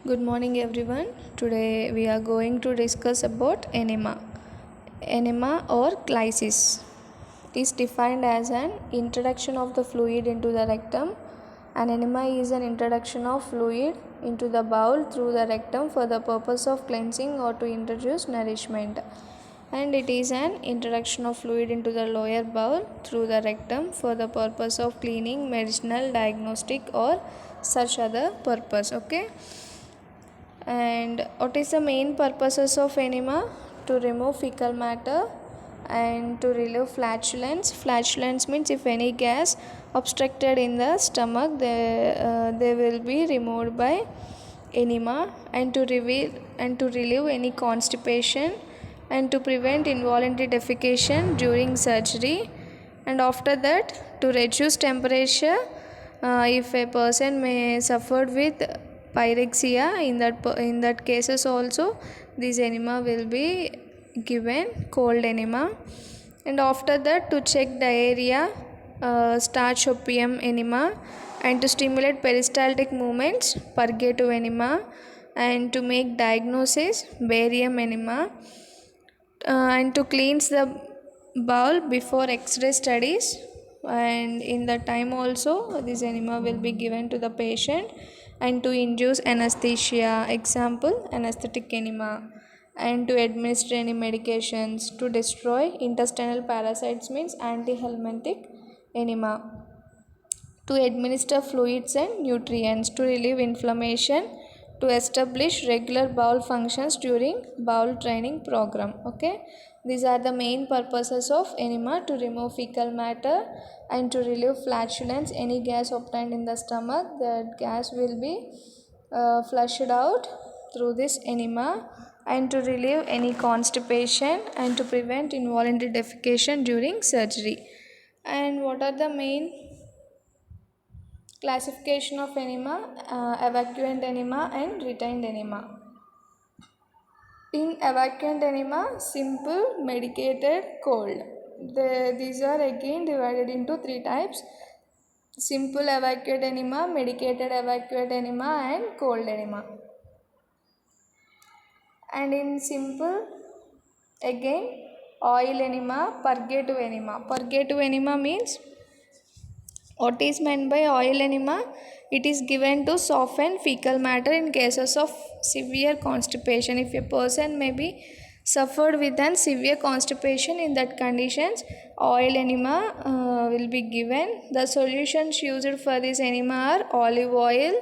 Good morning everyone. Today we are going to discuss about enema. Enema or glycis is defined as an introduction of the fluid into the rectum. An enema is an introduction of fluid into the bowel through the rectum for the purpose of cleansing or to introduce nourishment. And it is an introduction of fluid into the lower bowel through the rectum for the purpose of cleaning, medicinal, diagnostic or such other purpose. Okay. And what is the main purposes of enema? To remove fecal matter and to relieve flatulence. Flatulence means if any gas obstructed in the stomach, they will be removed by enema, and to relieve any constipation, and to prevent involuntary defecation during surgery. And after that, to reduce temperature, if a person may suffered with pyrexia, in that cases also this enema will be given, cold enema. And after that, to check diarrhea, starch opium enema, and to stimulate peristaltic movements, purgative enema, and to make diagnosis, barium enema, and to cleanse the bowel before x-ray studies. And in that time also this enema will be given to the patient, and to induce anesthesia, example anesthetic enema, and to administer any medications to destroy intestinal parasites means antihelminthic enema, to administer fluids and nutrients, to relieve inflammation, to establish regular bowel functions during bowel training program. Okay, these are the main purposes of enema: to remove fecal matter and to relieve flatulence. Any gas obtained in the stomach, that gas will be flushed out through this enema, and to relieve any constipation, and to prevent involuntary defecation during surgery. And what are the main classification of enema? Evacuant enema and retained enema. In evacuant enema, simple, medicated, cold. These are again divided into three types: simple evacuate enema, medicated evacuate enema, and cold enema. And in simple, again, oil enema, purgative enema. Purgative enema means, what is meant by oil enema? It is given to soften fecal matter in cases of severe constipation. If a person may be suffered with an severe constipation, in that conditions oil enema will be given. The solutions used for this enema are olive oil,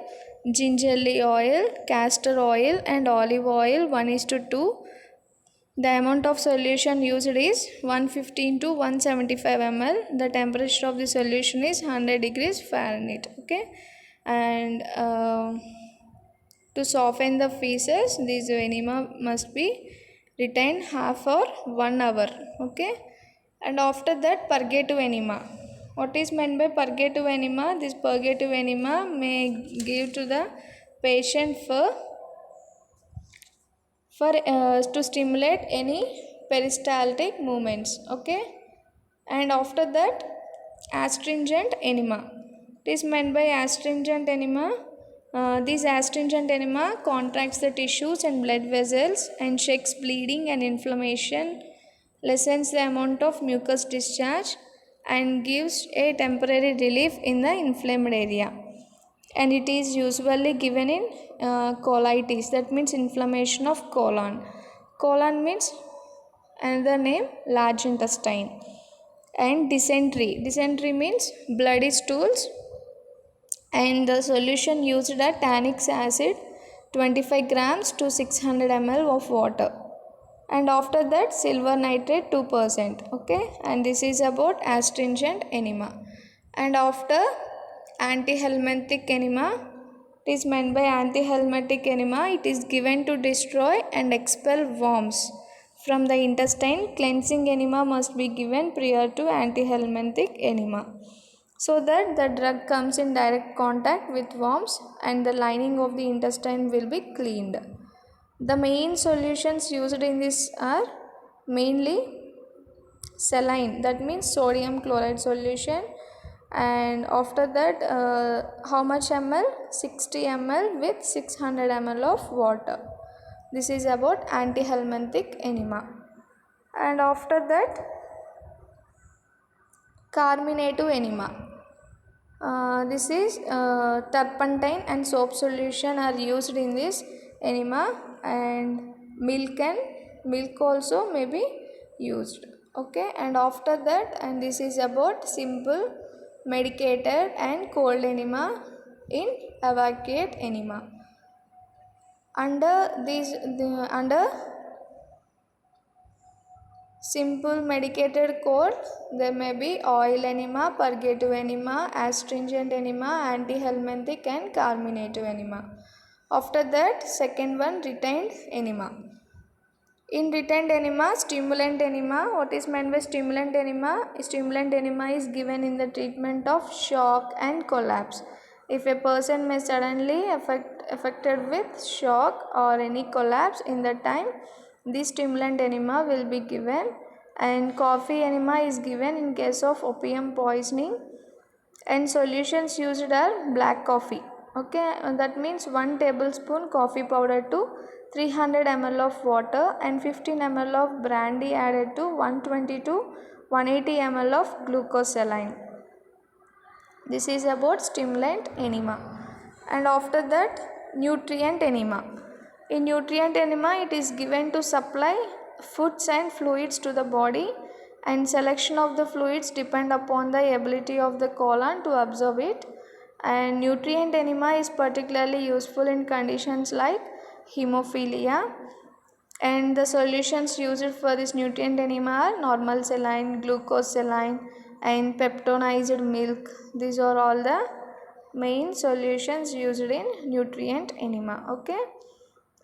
gingerly oil, castor oil, and olive oil 1:2. The amount of solution used is 115 to 175 ml. The temperature of the solution is 100 degrees Fahrenheit. Okay, and to soften the feces, this enema must be retained half or 1 hour. Okay, and after that, purgative enema. What is meant by purgative enema? This purgative enema may give to the patient for to stimulate any peristaltic movements. Okay, and after that, astringent enema. It is meant by astringent enema. This astringent enema contracts the tissues and blood vessels and checks bleeding and inflammation, lessens the amount of mucus discharge, and gives a temporary relief in the inflamed area. And it is usually given in colitis, that means inflammation of colon. Colon means another name, large intestine. And dysentery means bloody stools, and the solution used are tannic acid 25 grams to 600 ml of water, and after that silver nitrate 2%. Okay, and this is about astringent enema. And after, antihelminthic enema. It is meant by antihelminthic enema, it is given to destroy and expel worms from the intestine. Cleansing enema must be given prior to antihelminthic enema, so that the drug comes in direct contact with worms and the lining of the intestine will be cleaned. The main solutions used in this are mainly saline, that means sodium chloride solution, and after that how much ml? 60 ml with 600 ml of water. This is about antihelminthic enema. And after that carminative enema. This is turpentine and soap solution are used in this enema, and milk also may be used. Okay, and after that, and this is about simple medicated and cold enema in evacuate enema. Under simple medicated cold, there may be oil enema, purgative enema, astringent enema, antihelminthic and carminative enema. After that, second one, retained enema. In retained enema, stimulant enema. What is meant by stimulant enema? Stimulant enema is given in the treatment of shock and collapse. If a person may suddenly affected with shock or any collapse in the time, this stimulant enema will be given. And coffee enema is given in case of opium poisoning, and solutions used are black coffee. Okay, that means 1 tablespoon coffee powder to 300 ml of water and 15 ml of brandy added to 120 to 180 ml of glucose saline. This is about stimulant enema. And after that, nutrient enema. In nutrient enema, it is given to supply foods and fluids to the body, and selection of the fluids depend upon the ability of the colon to absorb it. And nutrient enema is particularly useful in conditions like hemophilia, and the solutions used for this nutrient enema are normal saline, glucose saline, and peptonized milk. These are all the main solutions used in nutrient enema. Okay,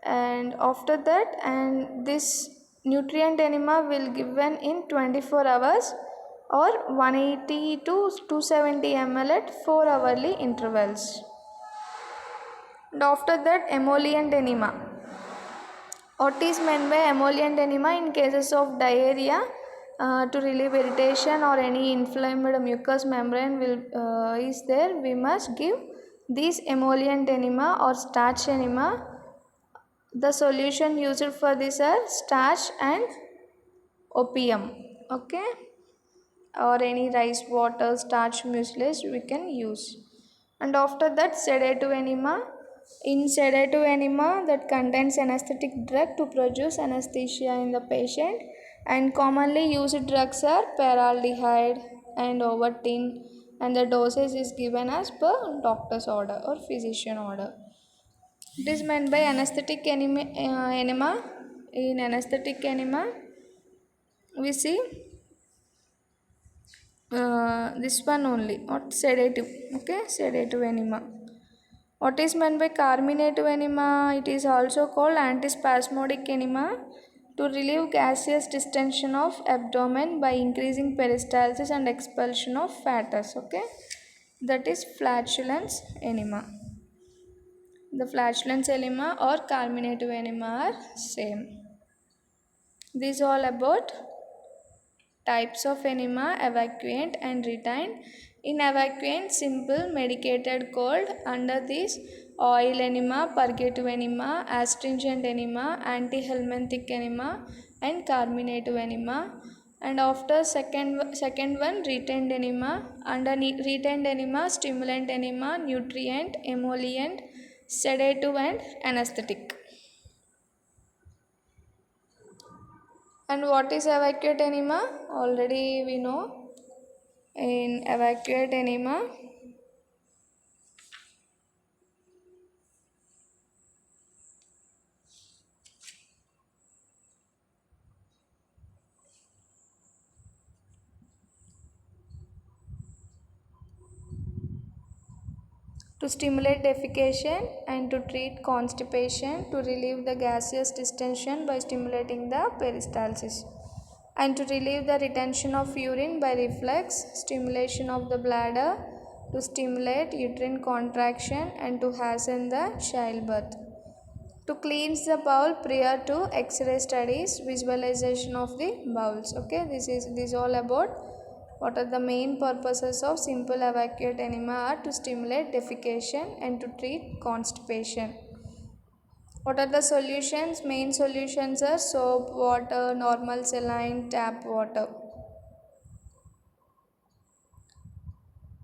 and after that, and this nutrient enema will given in 24 hours or 180 to 270 ml at 4 hourly intervals. And after that, emollient enema. What is meant by emollient enema? In cases of diarrhea, to relieve irritation or any inflamed mucous membrane is there, we must give this emollient enema or starch enema. The solution used for this are starch and opium. Okay, or any rice water, starch mucilage we can use. And after that, sedative enema. In sedative enema, that contains anesthetic drug to produce anesthesia in the patient, and commonly used drugs are paraldehyde and Ovaltine, and the dosage is given as per doctor's order or physician order. It is meant by anesthetic enema. In anesthetic enema, we see this one only, not sedative. Okay, sedative enema. What is meant by carminative enema? It is also called antispasmodic enema, to relieve gaseous distension of abdomen by increasing peristalsis and expulsion of fatus. Okay, that is flatulence enema. The flatulence enema or carminative enema are same. These all about types of enema, evacuant and retained. In evacuant, simple medicated cold. Under this, oil enema, purgative enema, astringent enema, antihelminthic enema, and carminative enema. And after second one, retained enema. Under retained enema, stimulant enema, nutrient, emollient, sedative and anesthetic. And what is evacuate enema? Already we know. In evacuate enema, to stimulate defecation and to treat constipation, to relieve the gaseous distension by stimulating the peristalsis, and to relieve the retention of urine by reflex, stimulation of the bladder, to stimulate uterine contraction and to hasten the childbirth, to cleanse the bowel prior to X-ray studies, visualization of the bowels. Okay, this is all about What are the main purposes of simple evacuate enema are to stimulate defecation and to treat constipation. What are the solutions? Main solutions are soap, water, normal saline, tap water.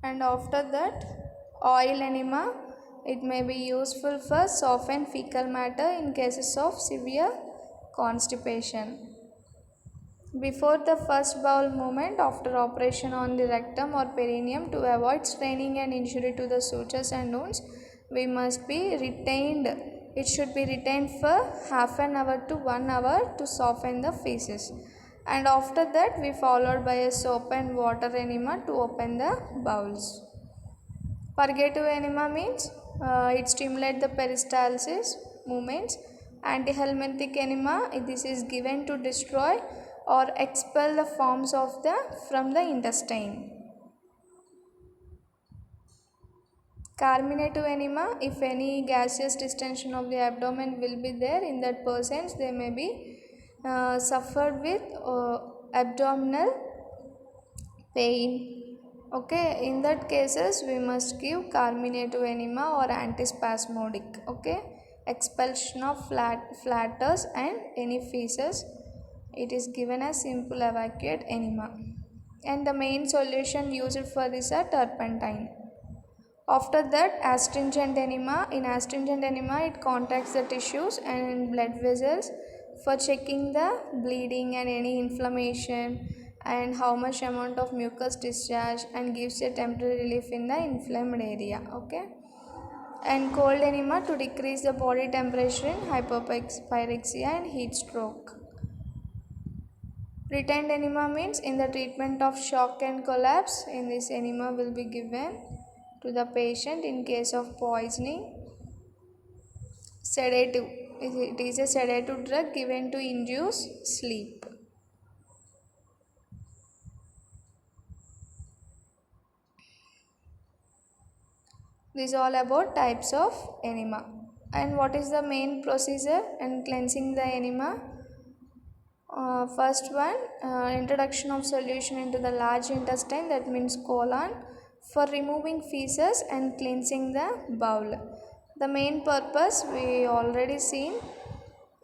And after that, oil enema. It may be useful for soften fecal matter in cases of severe constipation. Before the first bowel movement, after operation on the rectum or perineum, to avoid straining and injury to the sutures and wounds, we must be retained. It should be retained for half an hour to 1 hour to soften the feces. And after that, we followed by a soap and water enema to open the bowels. Purgative enema means it stimulates the peristalsis movements. Antihelminthic enema, this is given to destroy or expel the forms of from the intestine. Carminative enema, if any gaseous distension of the abdomen will be there in that persons, they may be suffered with abdominal pain. Okay, in that cases we must give carminative enema or antispasmodic. Okay, expulsion of flatters and any feces. It is given as simple evacuate enema, and the main solution used for this are turpentine. After that, astringent enema. In astringent enema, it contacts the tissues and blood vessels for checking the bleeding and any inflammation and how much amount of mucus discharge, and gives a temporary relief in the inflamed area. Okay, and cold enema to decrease the body temperature in hypopyrexia and heat stroke. Retained enema means in the treatment of shock and collapse, in this enema will be given to the patient in case of poisoning. Sedative, it is a sedative drug given to induce sleep. This is all about types of enema. And what is the main procedure in cleansing the enema? First one, introduction of solution into the large intestine, that means colon, for removing feces and cleansing the bowel. The main purpose we already seen.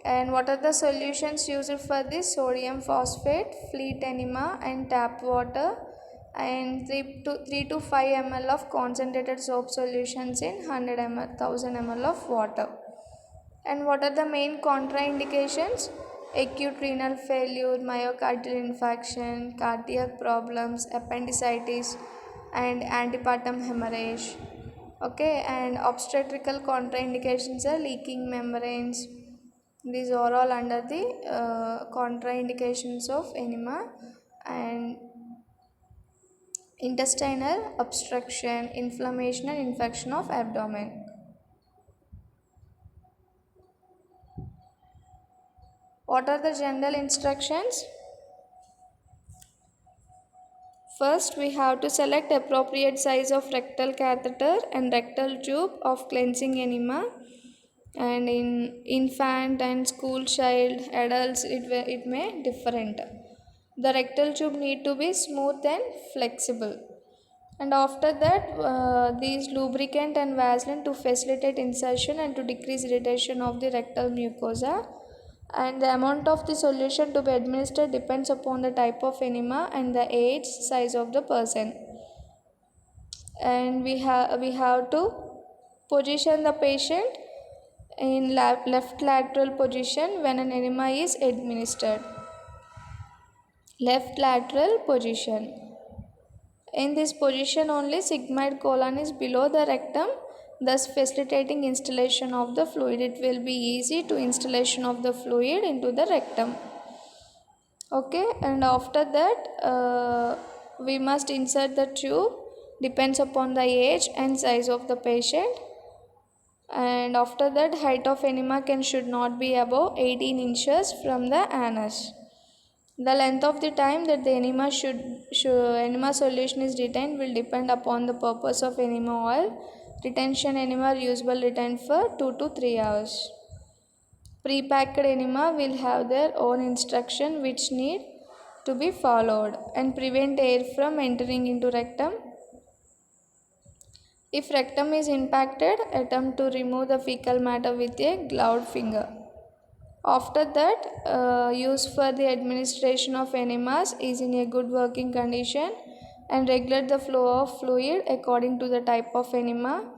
And what are the solutions used for this? Sodium phosphate, fleet enema and tap water, and 3 to 5 ml of concentrated soap solutions in 100 ml, 1000 ml of water. And what are the main contraindications? Acute renal failure, myocardial infarction, cardiac problems, appendicitis and antepartum hemorrhage. Okay, and obstetrical contraindications are leaking membranes. These are all under the contraindications of enema. And intestinal obstruction, inflammation and infection of abdomen. What are the general instructions? First, we have to select appropriate size of rectal catheter and rectal tube of cleansing enema. And in infant and school child, adults, it may different. The rectal tube need to be smooth and flexible. And after that, these lubricant and Vaseline to facilitate insertion and to decrease irritation of the rectal mucosa. And the amount of the solution to be administered depends upon the type of enema and the age, size of the person. And we have to position the patient in left lateral position when an enema is administered. Left lateral position. In this position only, sigmoid colon is below the rectum, thus facilitating installation of the fluid. It will be easy to installation of the fluid into the rectum. Okay, and after that, we must insert the tube, depends upon the age and size of the patient. And after that, height of enema should not be above 18 inches from the anus. The length of the time that the enema enema solution is retained will depend upon the purpose of enema oil. Retention enema usable retained for 2 to 3 hours. Pre-packed enema will have their own instruction which need to be followed and prevent air from entering into rectum. If rectum is impacted, attempt to remove the fecal matter with a gloved finger. After that, use for the administration of enemas is in a good working condition and regulate the flow of fluid according to the type of enema.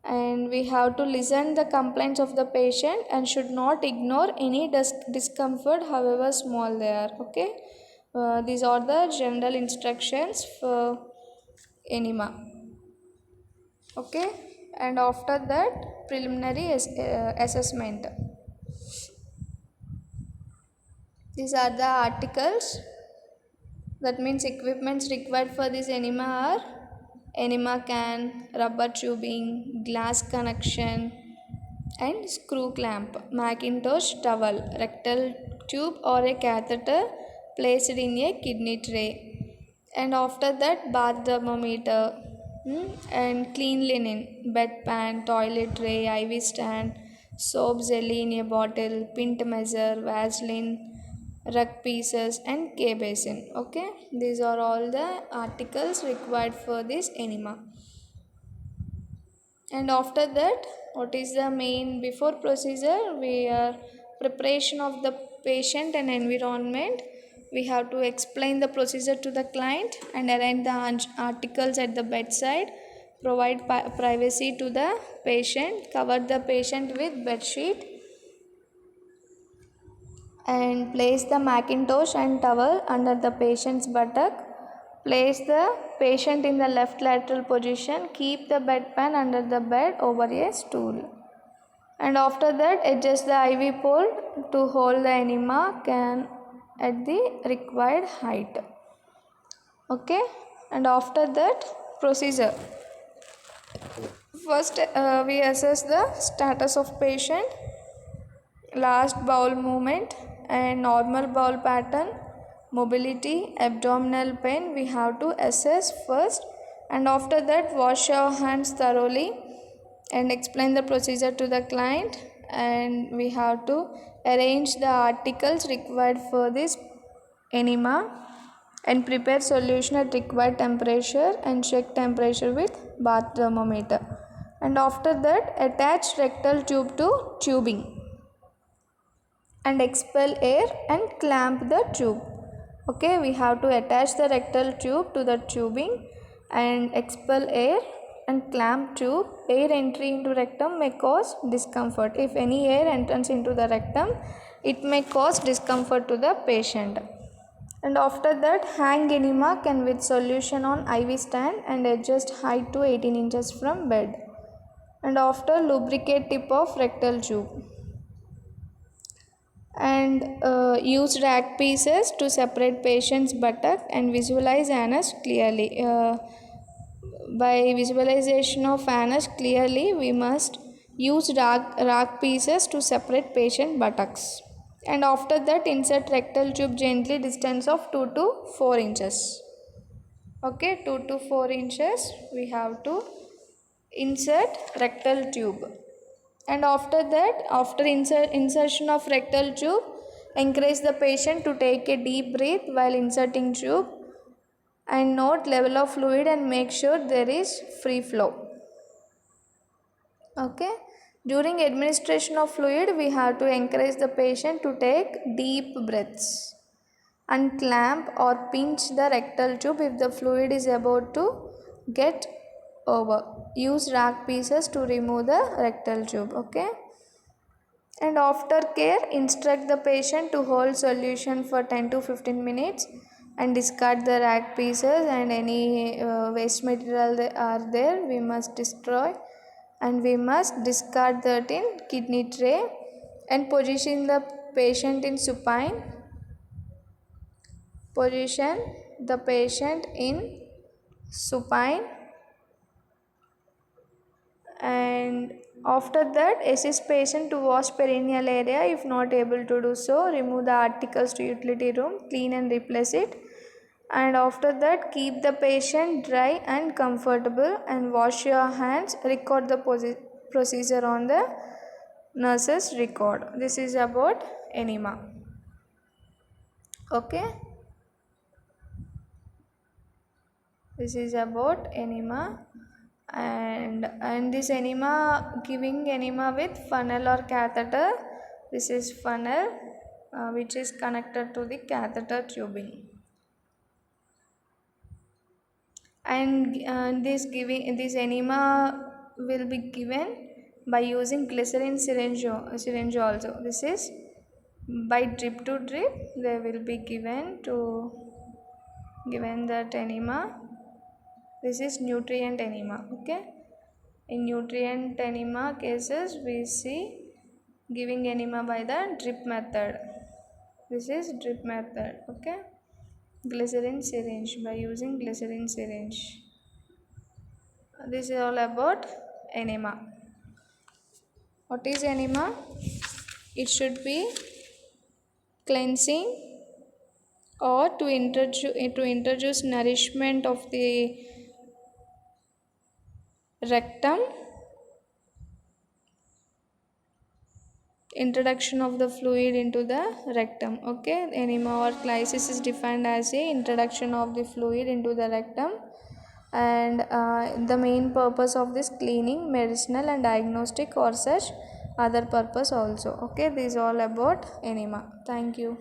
And we have to listen the complaints of the patient and should not ignore any discomfort however small they are. Okay, these are the general instructions for enema. Okay, and after that preliminary assessment. These are the articles, that means equipments required for this enema are enema can, rubber tubing, glass connection and screw clamp, Macintosh towel, rectal tube or a catheter placed in a kidney tray, and after that bath thermometer, and clean linen, bedpan, toilet tray, IV stand, soap jelly in a bottle, pint measure, Vaseline, rug pieces and K basin. Okay, these are all the articles required for this enema. And after that, what is the main before procedure? We are preparation of the patient and environment. We have to explain the procedure to the client and arrange the articles at the bedside, provide privacy to the patient, cover the patient with bed sheet, and place the Macintosh and towel under the patient's buttock. Place the patient in the left lateral position. Keep the bedpan under the bed over a stool. And after that, adjust the IV pole to hold the enema can at the required height. Okay, and after that, procedure. First, we assess the status of patient, last bowel movement and normal bowel pattern, mobility, abdominal pain we have to assess first, and after that wash your hands thoroughly and explain the procedure to the client, and we have to arrange the articles required for this enema and prepare solution at required temperature and check temperature with bath thermometer, and after that attach rectal tube to tubing and expel air and clamp the tube. Okay, we have to attach the rectal tube to the tubing and expel air and clamp tube. Air entry into rectum may cause discomfort. If any air enters into the rectum, it may cause discomfort to the patient. And after that, hang enema can with solution on IV stand and adjust height to 18 inches from bed. And after, lubricate tip of rectal tube and use rack pieces to separate patient's buttock and visualize anus clearly. By visualization of anus clearly, we must use rack pieces to separate patient buttocks. And after that, insert rectal tube gently, distance of 2 to 4 inches. Okay, 2 to 4 inches we have to insert rectal tube. And after that, after insertion of rectal tube, encourage the patient to take a deep breath while inserting tube and note level of fluid and make sure there is free flow. Okay, during administration of fluid we have to encourage the patient to take deep breaths and clamp or pinch the rectal tube if the fluid is about to get over. Use rack pieces to remove the rectal tube. Okay, and after care, instruct the patient to hold solution for 10 to 15 minutes and discard the rack pieces, and any waste material that are there we must destroy, and we must discard that in kidney tray and position the patient in supine. Position the patient in supine, and after that assist patient to wash perineal area. If not able to do so, remove the articles to utility room, clean and replace it, and after that keep the patient dry and comfortable and wash your hands. Record the procedure on the nurse's record. This is about enema. Okay, This is about enema. And this enema, giving enema with funnel or catheter. This is funnel which is connected to the catheter tubing. And this enema will be given by using glycerin syringe also. This is by drip to drip they will be given that enema. This is nutrient enema. Okay, in nutrient enema cases we see giving enema by the drip method. This is drip method. Okay, glycerin syringe, by using glycerin syringe. This is all about enema. What is enema? It should be cleansing or to introduce nourishment of the rectum, introduction of the fluid into the rectum. Okay, enema or crisis is defined as a introduction of the fluid into the rectum, and the main purpose of this cleaning, medicinal and diagnostic or such other purpose also. Okay, this is all about enema. Thank you.